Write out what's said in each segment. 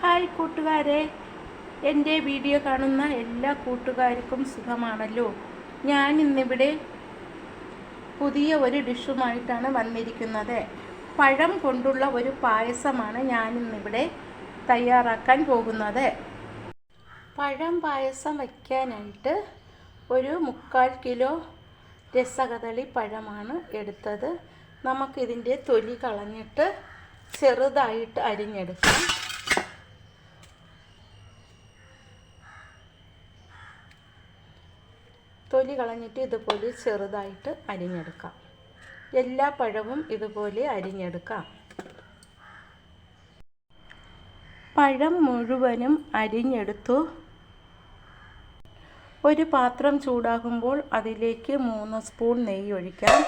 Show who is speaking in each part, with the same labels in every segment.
Speaker 1: Hi കൂട്ടുകാരെ, എൻ്റെ video കാണുന്ന എല്ലാ കൂട്ടുകാർക്കും സുഖമാണല്ലോ. ഞാൻ ഇന്നിവിടെ പുതിയ ഒരു ഡിഷുമായിട്ടാണ് വന്നിരിക്കുന്നത്. പഴം കൊണ്ടുള്ള ഒരു പായസമാണ് ഞാനിന്നിവിടെ തയ്യാറാക്കാൻ പോകുന്നത്. പഴം പായസം വയ്ക്കാനായിട്ട് ഒരു 3/4 കിലോ രസകദളി പഴമാണ് എടുത്തത്. നമുക്കിതിൻ്റെ തൊലി കളഞ്ഞിട്ട് ചെറുതായിട്ട് അരിഞ്ഞെടുക്കാം. തൊലി കളഞ്ഞിട്ട് ഇതുപോലെ ചെറുതായിട്ട് അരിഞ്ഞെടുക്കാം. എല്ലാ പഴവും ഇതുപോലെ അരിഞ്ഞെടുക്കാം. പഴം മുഴുവനും അരിഞ്ഞെടുത്തു. ഒരു പാത്രം ചൂടാകുമ്പോൾ അതിലേക്ക് 3 സ്പൂൺ നെയ്യ് ഒഴിക്കാം.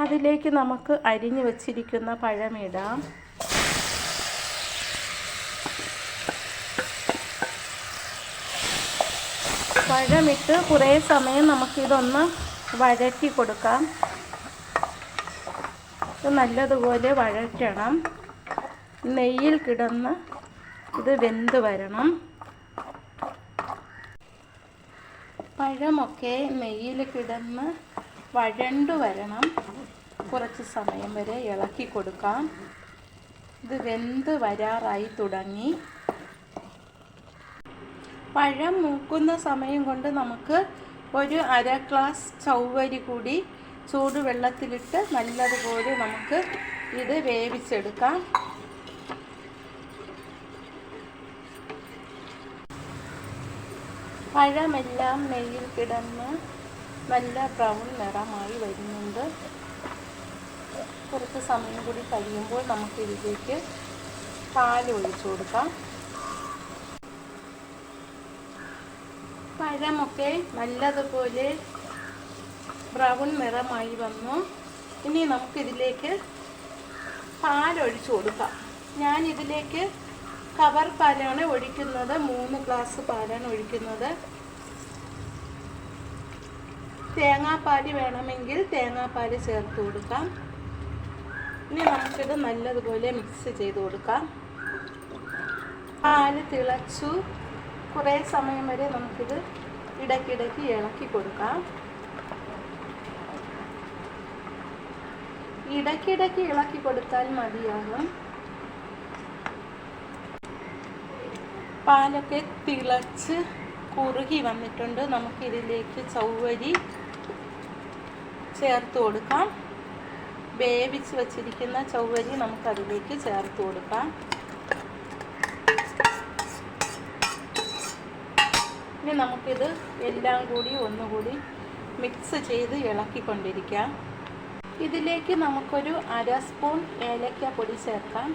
Speaker 1: അതിലേക്ക് നമുക്ക് അരിഞ്ഞു വച്ചിരിക്കുന്ന പഴമിടാം. പഴമിട്ട് കുറേ സമയം നമുക്കിതൊന്ന് വഴറ്റി കൊടുക്കാം. ഇത് നല്ലതുപോലെ വഴറ്റണം. നെയ്യിൽ കിടന്ന് ഇത് വെന്ത് വരണം. പഴമൊക്കെ നെയ്യിൽ കിടന്ന് വഴണ്ടു വരണം. കുറച്ച് സമയം വരെ ഇളക്കി കൊടുക്കാം. ഇത് വെന്ത് വരാറായി തുടങ്ങി. പഴം മൂക്കുന്ന സമയം കൊണ്ട് നമുക്ക് ഒരു 1/2 ഗ്ലാസ് ചവ്വരി കൂടി ചൂടുവെള്ളത്തിലിട്ട് നല്ലതുപോലെ നമുക്ക് ഇത് വേവിച്ചെടുക്കാം. പഴമെല്ലാം നെയ്യിൽ കിടന്ന് നല്ല ബ്രൗൺ നിറമായി വരുന്നുണ്ട്. കുറച്ച് സമയം കൂടി കഴിയുമ്പോൾ നമുക്കിതിലേക്ക് പാൽ ഒഴിച്ചു കൊടുക്കാം. പഴമൊക്കെ നല്ലതുപോലെ ബ്രൗൺ നിറമായി വന്നു. ഇനി നമുക്കിതിലേക്ക് പാലൊഴിച്ചു കൊടുക്കാം. ഞാനിതിലേക്ക് കവർ പാലാണ് ഒഴിക്കുന്നത്. 3 ഗ്ലാസ് പാലാണ് ഒഴിക്കുന്നത്. തേങ്ങാപ്പാൽ വേണമെങ്കിൽ തേങ്ങാപ്പാൽ ചേർത്ത് കൊടുക്കാം. ഇനി നമുക്കിത് നല്ലതുപോലെ മിക്സ് ചെയ്ത് കൊടുക്കാം. പാല് തിളച്ചു. കുറേ സമയം വരെ നമുക്കിത് ഇടയ്ക്കിടയ്ക്ക് ഇളക്കി കൊടുക്കാം. ഇടയ്ക്കിടയ്ക്ക് ഇളക്കി കൊടുത്താൽ മതിയാകും. പാലൊക്കെ തിളച്ച് കുറുകി വന്നിട്ടുണ്ട്. നമുക്കിതിലേക്ക് ചവ്വരി ചേർത്ത് കൊടുക്കാം. വേവിച്ച് വച്ചിരിക്കുന്ന ചവ്വരി നമുക്കതിലേക്ക് ചേർത്ത് കൊടുക്കാം. ഇനി നമുക്കിത് എല്ലാം കൂടി ഒന്നുകൂടി മിക്സ് ചെയ്ത് ഇളക്കിക്കൊണ്ടിരിക്കാം. ഇതിലേക്ക് നമുക്കൊരു 1/2 സ്പൂൺ ഏലക്കാപ്പൊടി ചേർക്കാം.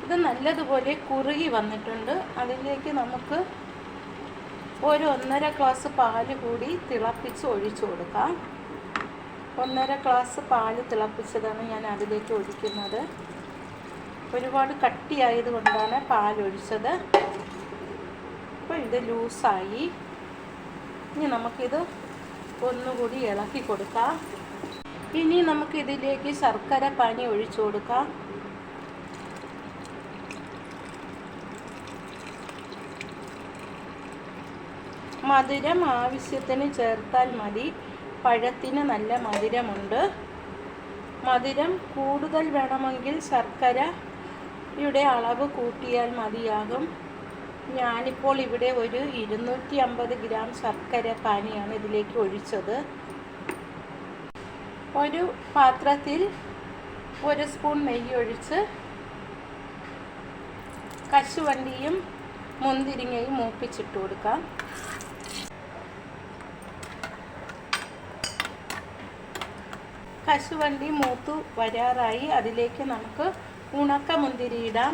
Speaker 1: ഇത് നല്ലതുപോലെ കുറുകി വന്നിട്ടുണ്ട്. അതിലേക്ക് നമുക്ക് ഒരു 1.5 ഗ്ലാസ് പാല് കൂടി തിളപ്പിച്ച് ഒഴിച്ചു കൊടുക്കാം. 1.5 ഗ്ലാസ് പാല് തിളപ്പിച്ചതാണ് ഞാൻ അതിലേക്ക് ഒഴിക്കുന്നത്. ഒരുപാട് കട്ടിയായതുകൊണ്ടാണ് പാലൊഴിച്ചത്. അപ്പോൾ ഇത് ലൂസായി. ഇനി നമുക്കിത് ഒന്നുകൂടി ഇളക്കി കൊടുക്കാം. ഇനി നമുക്കിതിലേക്ക് ശർക്കര പാനി ഒഴിച്ചു കൊടുക്കാം. മധുരം ആവശ്യത്തിന് ചേർത്താൽ മതി. പഴത്തിന് നല്ല മധുരമുണ്ട്. മധുരം കൂടുതൽ വേണമെങ്കിൽ ശർക്കരയുടെ അളവ് കൂട്ടിയാൽ മതിയാകും. ഞാനിപ്പോൾ ഇവിടെ ഒരു 250 ഗ്രാം ശർക്കര പാനിയാണ് ഇതിലേക്ക് ഒഴിച്ചത്. ഒരു പാത്രത്തിൽ 1 സ്പൂൺ നെയ്യ് ഒഴിച്ച് കശുവണ്ടിയും മുന്തിരിങ്ങയും മൂപ്പിച്ചിട്ട് കൊടുക്കാം. കശുവണ്ടി മൂത്തു വരാറായി. അതിലേക്ക് നമുക്ക് ഉണക്ക മുന്തിരി ഇടാം.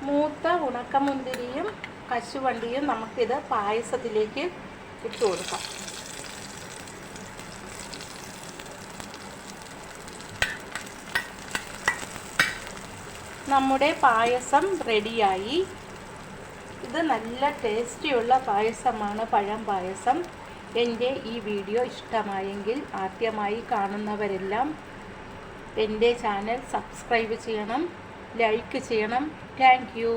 Speaker 1: മൂത്ത ഉണക്കമുന്തിരിയും കശുവണ്ടിയും നമുക്കിത് പായസത്തിലേക്ക് ഇട്ട് കൊടുക്കാം. നമ്മുടെ പായസം റെഡിയായി. ഇത് നല്ല ടേസ്റ്റിയുള്ള പായസമാണ്, പഴം പായസം. എൻ്റെ ഈ വീഡിയോ ഇഷ്ടമായെങ്കിൽ ആദ്യമായി കാണുന്നവരെല്ലാം എൻ്റെ ചാനൽ സബ്സ്ക്രൈബ് ചെയ്യണം, ലൈക്ക് ചെയ്യണം. Thank you.